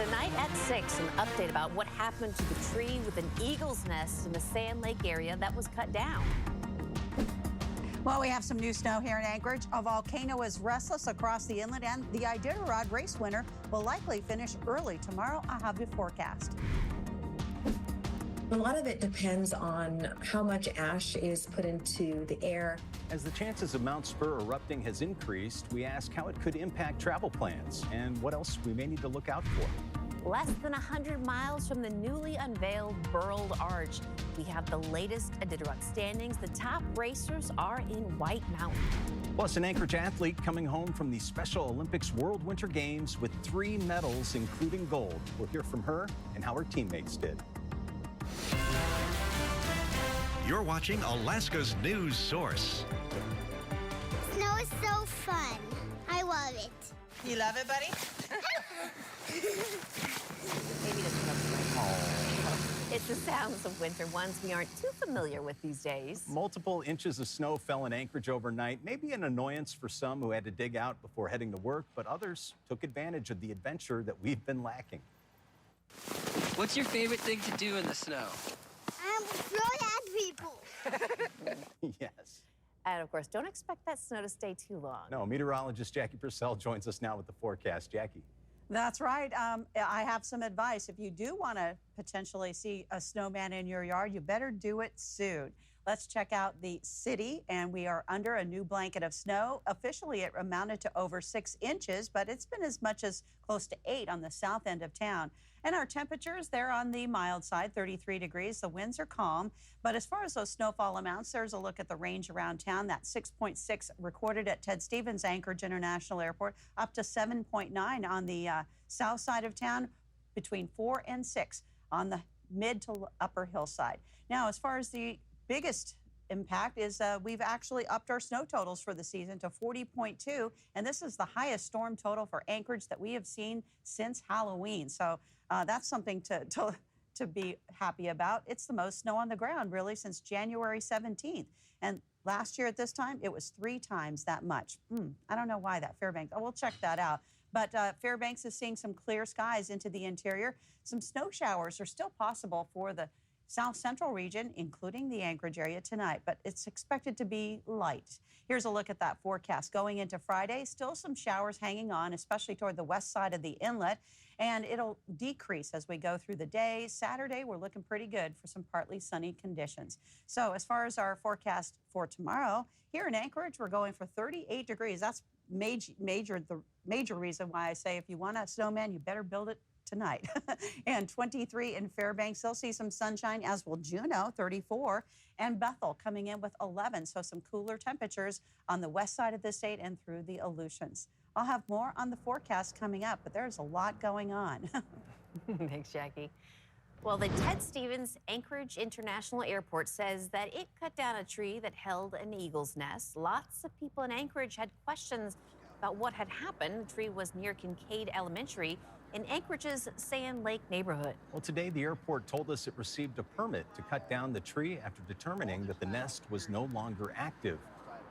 Tonight at 6, an update about what happened to the tree with an eagle's nest in the Sand Lake area that was cut down. Well, we have some new snow here in Anchorage. A volcano is restless across the inlet, and the Iditarod race winner will likely finish early tomorrow. I'll have the forecast. A lot of it depends on how much ash is put into the air. As the chances of Mount Spurr erupting has increased, we ask how it could impact travel plans and what else we may need to look out for. Less than 100 miles from the newly unveiled Burled Arch, we have the latest Iditarod standings. The top racers are in White Mountain. Plus, an Anchorage athlete coming home from the Special Olympics World Winter Games with 3 medals, including gold. We'll hear from her and how her teammates did. You're watching Alaska's news source. Snow is so fun. I love it. You love it, buddy? Maybe doesn't look like It's the sounds of winter, ones we aren't too familiar with these days. Multiple inches of snow fell in Anchorage overnight. Maybe an annoyance for some who had to dig out before heading to work, but others took advantage of the adventure that we've been lacking. What's your favorite thing to do in the snow? Throw at people. Yes. And of course, don't expect that snow to stay too long. No, meteorologist Jackie Purcell joins us now with the forecast. Jackie. That's right. I have some advice. If you do want to potentially see a snowman in your yard, you better do it soon. Let's check out the city, and we are under a new blanket of snow. Officially, it amounted to over 6 inches, but it's been as much as close to 8 on the south end of town. And our temperatures, they're on the mild side, 33 degrees. The winds are calm. But as far as those snowfall amounts, there's a look at the range around town. That 6.6 recorded at Ted Stevens Anchorage International Airport, up to 7.9 on the south side of town, between 4 and 6 on the mid to upper hillside. Now, as far as the biggest impact is we've actually upped our snow totals for the season to 40.2, and this is the highest storm total for Anchorage that we have seen since Halloween. So that's something to be happy about. It's the most snow on the ground, really, since January 17th. And last year at this time, it was 3 times that much. I don't know why that, Fairbanks. We'll check that out. But Fairbanks is seeing some clear skies into the interior. Some snow showers are still possible for the south central region, including the Anchorage area tonight, but it's expected to be light. Here's a look at that forecast. Going into Friday, still some showers hanging on, especially toward the west side of the inlet, and it'll decrease as we go through the day. Saturday, we're looking pretty good for some partly sunny conditions. So as far as our forecast for tomorrow, here in Anchorage, we're going for 38 degrees. That's the major reason why I say if you want a snowman, you better build it tonight. And 23 in Fairbanks, they'll see some sunshine, as will Juneau, 34, and Bethel coming in with 11. So some cooler temperatures on the west side of the state and through the Aleutians. I'll have more on the forecast coming up, but there's a lot going on. Thanks, Jackie. Well, the Ted Stevens Anchorage International Airport says that it cut down a tree that held an eagle's nest. Lots of people in Anchorage had questions about what had happened. The tree was near Kincaid Elementary in Anchorage's Sand Lake neighborhood. Well, today the airport told us it received a permit to cut down the tree after determining that the nest was no longer active.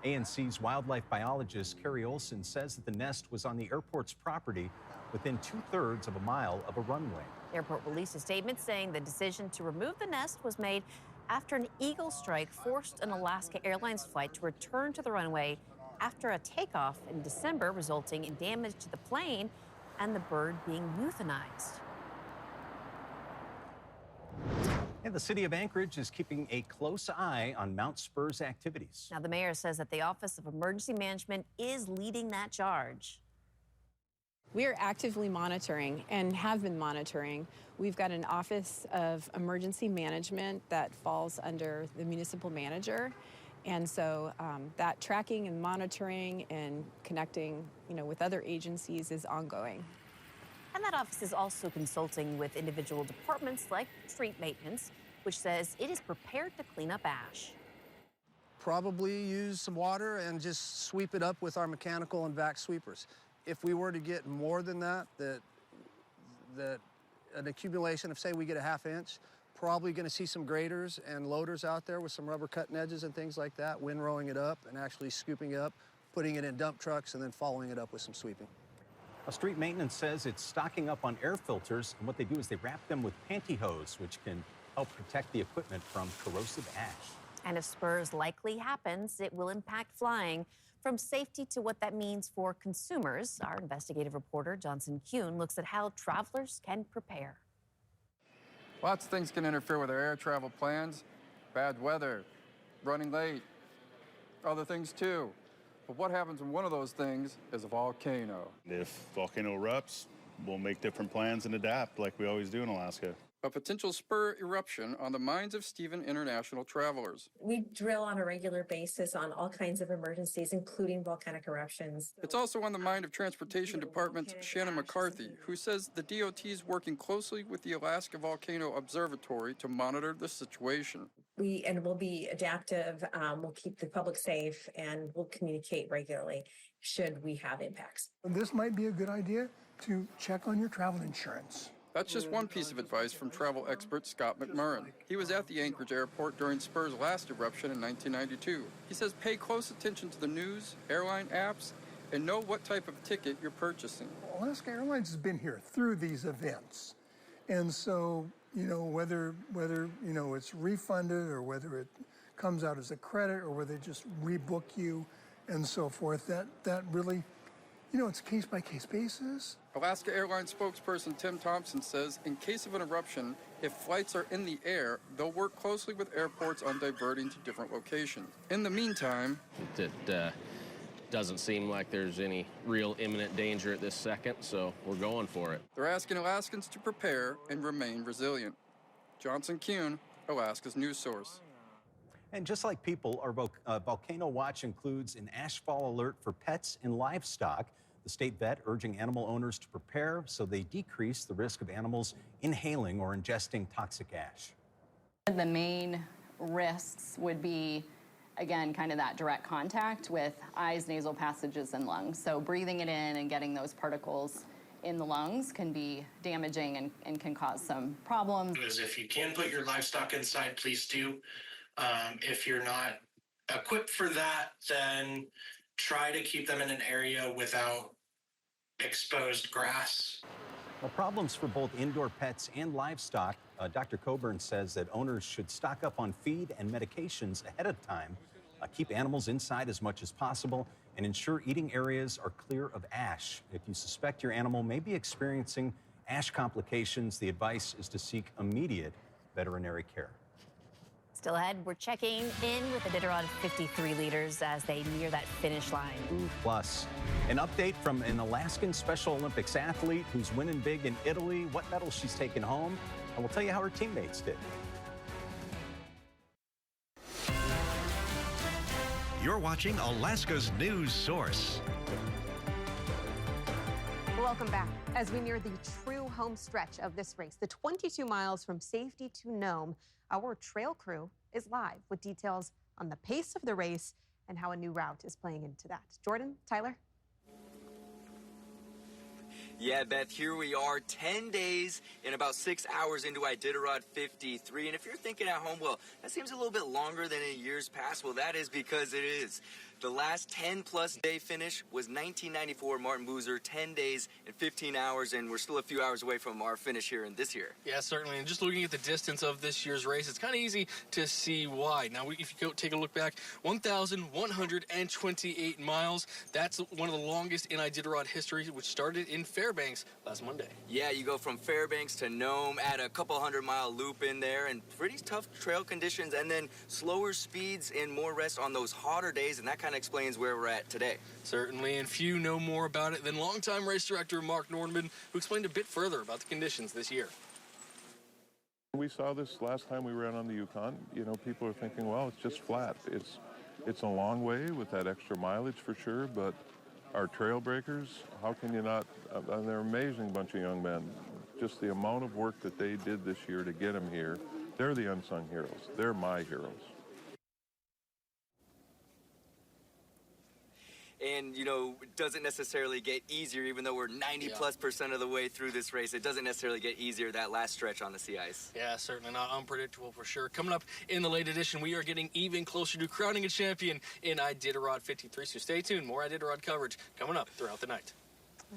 ANC's wildlife biologist Carrie Olson says that the nest was on the airport's property within 2/3 of a mile of a runway. The airport released a statement saying the decision to remove the nest was made after an eagle strike forced an Alaska Airlines flight to return to the runway after a takeoff in December, resulting in damage to the plane and the bird being euthanized. And the city of Anchorage is keeping a close eye on Mount Spurr's activities. Now, the mayor says that the Office of Emergency Management is leading that charge. We are actively monitoring and have been monitoring. We've got an Office of Emergency Management that falls under the municipal manager. And so that tracking and monitoring and connecting, with other agencies is ongoing. And that office is also consulting with individual departments like street maintenance, which says it is prepared to clean up ash. Probably use some water and just sweep it up with our mechanical and vac sweepers. If we were to get more than that an accumulation of, say, we get a 1/2 inch, probably going to see some graders and loaders out there with some rubber cutting edges and things like that, windrowing it up and actually scooping it up, putting it in dump trucks, and then following it up with some sweeping. Street maintenance says it's stocking up on air filters, and what they do is they wrap them with pantyhose, which can help protect the equipment from corrosive ash. And if Spurr likely happens, it will impact flying. From safety to what that means for consumers, our investigative reporter, Johnson Kuhn, looks at how travelers can prepare. Lots of things can interfere with our air travel plans. Bad weather, running late, other things too. But what happens when one of those things is a volcano? If volcano erupts, we'll make different plans and adapt like we always do in Alaska. A potential Spurr eruption on the minds of Stephen international travelers. We drill on a regular basis on all kinds of emergencies, including volcanic eruptions. It's also on the mind of Transportation Department's Shannon McCarthy, who says the DOT is working closely with the Alaska Volcano Observatory to monitor the situation. We'll be adaptive, we'll keep the public safe, and we'll communicate regularly should we have impacts. This might be a good idea to check on your travel insurance. That's just one piece of advice from travel expert Scott McMurrin. He was at the Anchorage airport during Spurr's last eruption in 1992. He says pay close attention to the news, airline apps, and know what type of ticket you're purchasing. Alaska Airlines has been here through these events. And so, whether it's refunded or whether it comes out as a credit or whether they just rebook you and so forth, that really, it's a case-by-case basis. Alaska Airlines spokesperson Tim Thompson says in case of an eruption, if flights are in the air, they'll work closely with airports on diverting to different locations. In the meantime, it doesn't seem like there's any real imminent danger at this second, so we're going for it. They're asking Alaskans to prepare and remain resilient. Johnson Kuhn, Alaska's news source. And just like people, our volcano watch includes an ashfall alert for pets and livestock. The state vet urging animal owners to prepare so they decrease the risk of animals inhaling or ingesting toxic ash. The main risks would be, again, kind of that direct contact with eyes, nasal passages, and lungs. So breathing it in and getting those particles in the lungs can be damaging and can cause some problems. If you can put your livestock inside, please do. If you're not equipped for that, then try to keep them in an area without exposed grass. Well, problems for both indoor pets and livestock. Dr. Coburn says that owners should stock up on feed and medications ahead of time, keep animals inside as much as possible, and ensure eating areas are clear of ash. If you suspect your animal may be experiencing ash complications, the advice is to seek immediate veterinary care. Still ahead, we're checking in with Iditarod 53 leaders as they near that finish line. Plus, an update from an Alaskan Special Olympics athlete who's winning big in Italy, what medal she's taken home, and we'll tell you how her teammates did. You're watching Alaska's news source. Welcome back. As we near the true home stretch of this race, the 22 miles from Safety to Nome, our trail crew is live with details on the pace of the race and how a new route is playing into that. Jordan, Tyler? Yeah, Beth, here we are 10 days and about 6 hours into Iditarod 53. And if you're thinking at home, well, that seems a little bit longer than in years past. Well, that is because it is. The last 10-plus day finish was 1994 Martin Boozer, 10 days and 15 hours, and we're still a few hours away from our finish here in this year. Yeah, certainly. And just looking at the distance of this year's race, it's kind of easy to see why. Now, if you go take a look back, 1,128 miles. That's one of the longest in Iditarod history, which started in Fairbanks last Monday. Yeah, you go from Fairbanks to Nome, add a couple 100-mile loop in there, and pretty tough trail conditions, and then slower speeds and more rest on those hotter days, and that kind of explains where we're at today. Certainly, and few know more about it than longtime race director Mark Nordman, who explained a bit further about the conditions this year. We saw this last time we ran on the Yukon. You know, people are thinking, well, it's just flat. It's a long way with that extra mileage for sure, but our trail breakers, how can you not? They're an amazing bunch of young men. Just the amount of work that they did this year to get them here, they're the unsung heroes. They're my heroes. And, you know, it doesn't necessarily get easier, even though we're 90+% of the way through this race. It doesn't necessarily get easier that last stretch on the sea ice. Yeah, certainly not unpredictable for sure. Coming up in the late edition, we are getting even closer to crowning a champion in Iditarod 53. So stay tuned. More Iditarod coverage coming up throughout the night.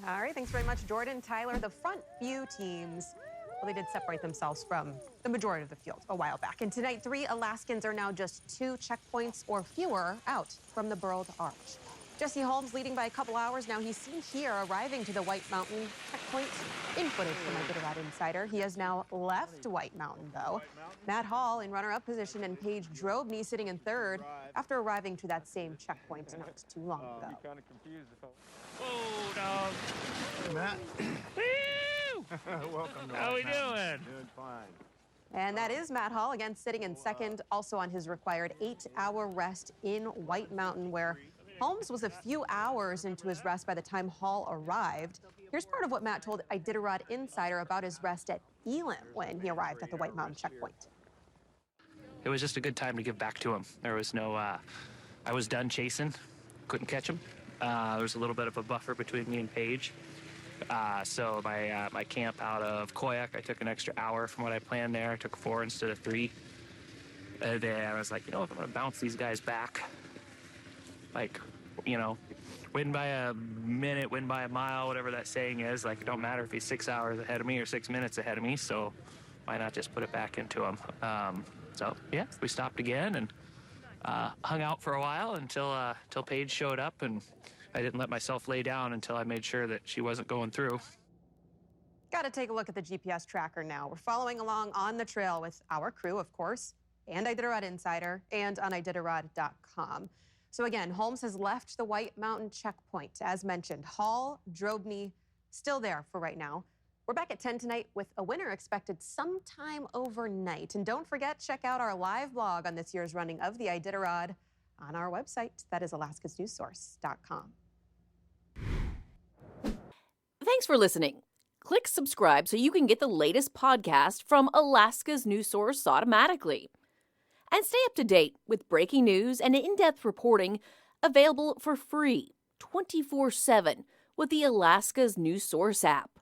All right, thanks very much, Jordan. Tyler, the front few teams, well, they did separate themselves from the majority of the field a while back. And tonight, 3 Alaskans are now just 2 checkpoints or fewer out from the Burled Arch. Jesse Holmes leading by a couple hours. Now he's seen here arriving to the White Mountain checkpoint in footage from Iditarod Insider. He has now left White Mountain, though. Matt Hall in runner-up position and Paige Drobny sitting in third after arriving to that same checkpoint not too long ago. Kind of confused. Oh, dog. Matt. Welcome. How we doing? Doing fine. And that is Matt Hall, again, sitting in second, also on his required 8-hour rest in White Mountain, where Holmes was a few hours into his rest by the time Hall arrived. Here's part of what Matt told Iditarod Insider about his rest at Elam when he arrived at the White Mountain checkpoint. It was just a good time to give back to him. There was no, I was done chasing, couldn't catch him. There was a little bit of a buffer between me and Paige. So my camp out of Koyak, I took an extra hour from what I planned there. I took 4 instead of 3. And then I was like, you know, if I'm gonna bounce these guys back, like, you know, win by a minute, win by a mile, whatever that saying is. Like, it don't matter if he's 6 hours ahead of me or 6 minutes ahead of me, so why not just put it back into him? So, yeah, we stopped again and hung out for a while until Paige showed up, and I didn't let myself lay down until I made sure that she wasn't going through. Got to take a look at the GPS tracker now. We're following along on the trail with our crew, of course, and Iditarod Insider, and on Iditarod.com. So again, Holmes has left the White Mountain checkpoint. As mentioned, Hall, Drobny, still there for right now. We're back at 10 tonight with a winner expected sometime overnight. And don't forget, check out our live blog on this year's running of the Iditarod on our website. That is alaskasnewssource.com. Thanks for listening. Click subscribe so you can get the latest podcast from Alaska's News Source automatically. And stay up to date with breaking news and in-depth reporting available for free 24/7 with the Alaska's News Source app.